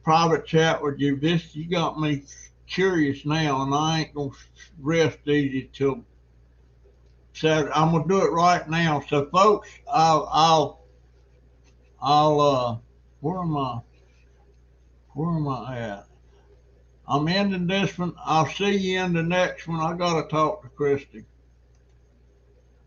private chat with you. You got me curious now, and I ain't gonna rest easy till Saturday. I'm gonna do it right now. So, folks, I'll where am I at? I'm ending this one. I'll see you in the next one. I gotta talk to Christy.